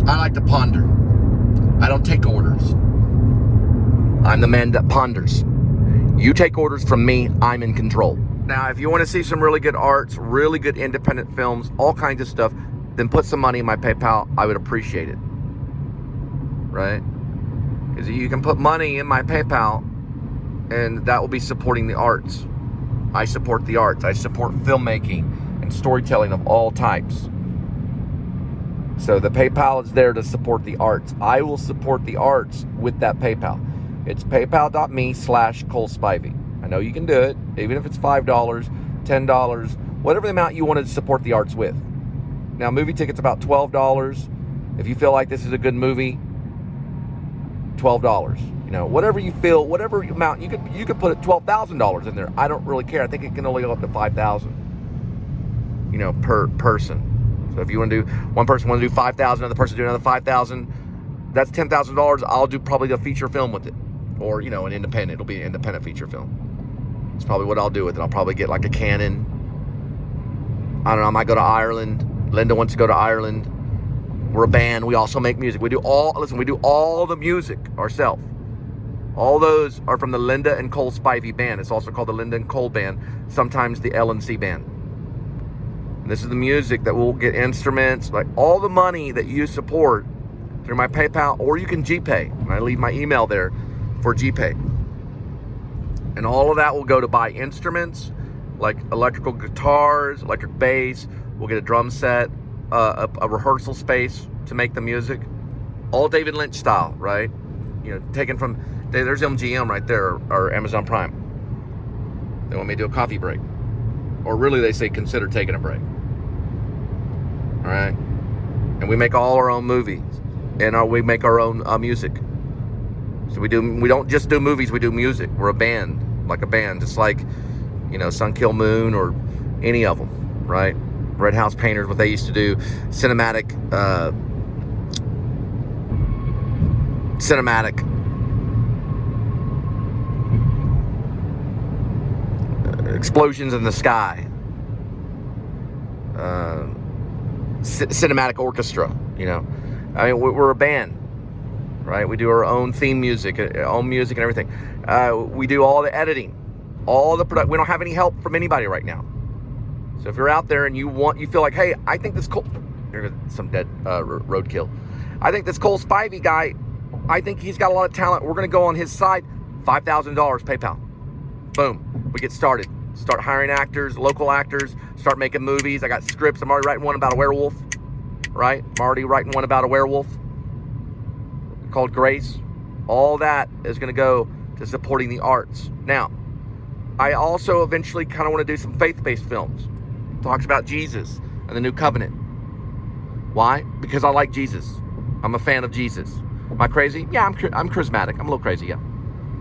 I like to ponder. I don't take orders. I'm the man that ponders. You take orders from me, I'm in control. Now, if you want to see some really good arts, really good independent films, all kinds of stuff, then put some money in my PayPal. I would appreciate it. Right? Because you can put money in my PayPal, and that will be supporting the arts. I support the arts. I support filmmaking and storytelling of all types. So the PayPal is there to support the arts. I will support the arts with that PayPal. It's paypal.me/Cole Spivey. I know you can do it, even if it's $5, $10, whatever the amount you want to support the arts with. Now, movie tickets about $12. If you feel like this is a good movie, $12. You know, whatever you feel, whatever amount you could put $12,000 in there. I don't really care. I think it can only go up to $5,000. You know, per person. So if you want to do, one person want to do $5,000, another person do another $5,000, that's $10,000. I'll do probably a feature film with it, or you know, an independent. It'll be an independent feature film. It's probably what I'll do with it. I'll probably get like a Canon. I don't know. I might go to Ireland. Linda wants to go to Ireland. We're a band. We also make music. We do all the music ourselves. All those are from the Linda and Cole Spivey band. It's also called the Linda and Cole band. Sometimes the L&C band. And this is the music that we'll get, instruments, like all the money that you support through my PayPal, or you can GPay. And I leave my email there for GPay. And all of that will go to buy instruments like electrical guitars, electric bass. We'll get a drum set, a rehearsal space to make the music, all David Lynch style, right? You know, taken from, there's MGM right there, or Amazon Prime. They want me to do a coffee break. Or really they say consider taking a break. All right? And we make all our own movies. And we make our own music. So we don't just do movies, we do music. We're a band, like a band, just like, you know, Sun Kill Moon or any of them, right? Red House Painters, what they used to do, cinematic explosions in the sky, cinematic orchestra, you know. I mean, we're a band, right? We do our own theme music, and everything. We do all the editing, all the production. We don't have any help from anybody right now. So if you're out there and you feel like, hey, I think this there's some dead roadkill. I think this Cole Spivey guy, I think he's got a lot of talent. We're going to go on his side. $5,000 PayPal. Boom. We get started. Start hiring actors, local actors. Start making movies. I got scripts. I'm already writing one about a werewolf. Right? I'm already writing one about a werewolf called Grace. All that is going to go to supporting the arts. Now, I also eventually kind of want to do some faith-based films. Talks about Jesus and the new covenant. Why? Because I like Jesus. I'm a fan of Jesus. Am I crazy? Yeah, I'm charismatic. I'm a little crazy, yeah.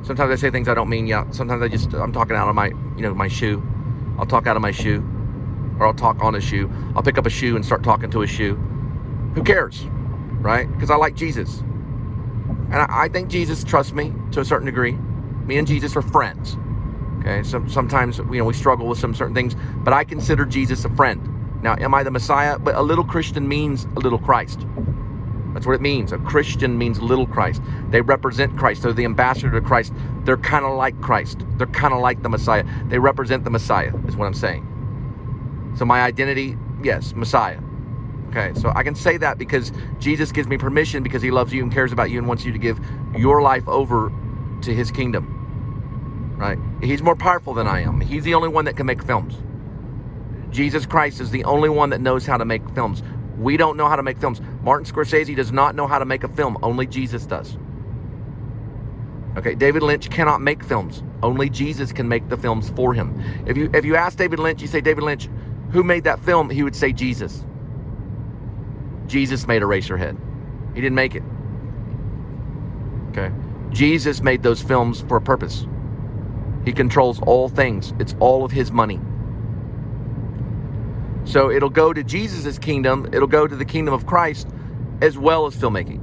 Sometimes I say things I don't mean, yeah. Sometimes I'm talking out of my, my shoe. I'll talk out of my shoe. Or I'll talk on a shoe. I'll pick up a shoe and start talking to a shoe. Who cares? Right? Because I like Jesus. And I think Jesus trusts me to a certain degree. Me and Jesus are friends. Okay, sometimes we struggle with some certain things, but I consider Jesus a friend. Now, am I the Messiah? But a little Christian means a little Christ. That's what it means. A Christian means little Christ. They represent Christ. They're the ambassador to Christ. They're kind of like Christ. They're kind of like the Messiah. They represent the Messiah, is what I'm saying. So my identity, yes, Messiah. Okay, so I can say that because Jesus gives me permission, because he loves you and cares about you and wants you to give your life over to his kingdom. Right? He's more powerful than I am. He's the only one that can make films. Jesus Christ is the only one that knows how to make films. We don't know how to make films. Martin Scorsese does not know how to make a film. Only Jesus does. Okay, David Lynch cannot make films. Only Jesus can make the films for him. If you ask David Lynch, you say, David Lynch, who made that film? He would say Jesus. Jesus made Eraserhead. He didn't make it. Okay. Jesus made those films for a purpose. He controls all things. It's all of his money. So it'll go to Jesus' kingdom. It'll go to the kingdom of Christ, as well as filmmaking.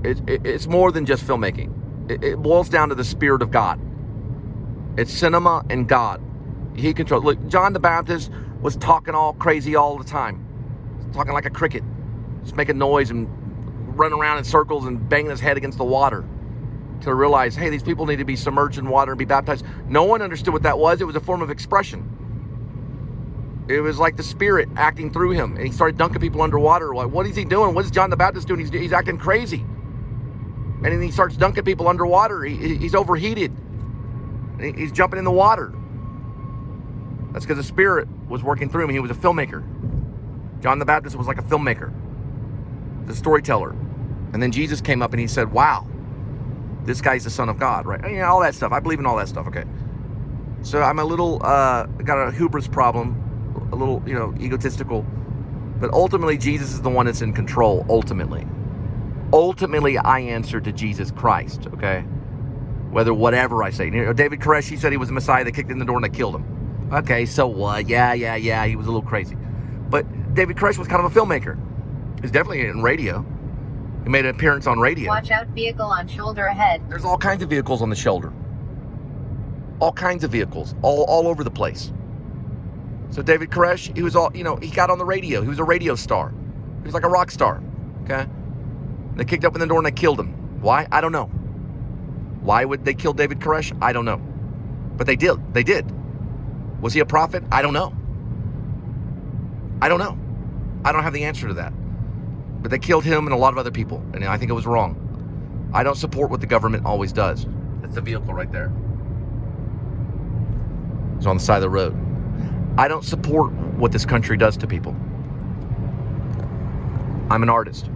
It's more than just filmmaking. It boils down to the Spirit of God. It's cinema and God. He controls. Look, John the Baptist was talking all crazy all the time. Talking like a cricket. Just making noise and running around in circles and banging his head against the water to realize, hey, these people need to be submerged in water and be baptized. No one understood what that was. It was a form of expression. It was like the Spirit acting through him. And he started dunking people underwater. Like, what is he doing? What is John the Baptist doing? He's acting crazy. And then he starts dunking people underwater. He's overheated. He's jumping in the water. That's because the Spirit was working through him. He was a filmmaker. John the Baptist was like a filmmaker, the storyteller. And then Jesus came up and he said, wow, this guy's the Son of God, right? You know, all that stuff. I believe in all that stuff, okay? So I'm a little, got a hubris problem, a little, egotistical. But ultimately, Jesus is the one that's in control, ultimately. Ultimately, I answer to Jesus Christ, okay? Whether whatever I say. David Koresh, he said he was the Messiah. They kicked in the door and they killed him. Okay, so what? Yeah, he was a little crazy. But David Koresh was kind of a filmmaker. He's definitely in radio. He made an appearance on radio. Watch out, vehicle on shoulder ahead. There's all kinds of vehicles on the shoulder. All kinds of vehicles, all over the place. So David Koresh, he was he got on the radio. He was a radio star. He was like a rock star, okay? They kicked up in the door and they killed him. Why? I don't know. Why would they kill David Koresh? I don't know. But they did. They did. Was he a prophet? I don't know. I don't know. I don't have the answer to that. But they killed him and a lot of other people. And I think it was wrong. I don't support what the government always does. That's the vehicle right there. It's on the side of the road. I don't support what this country does to people. I'm an artist.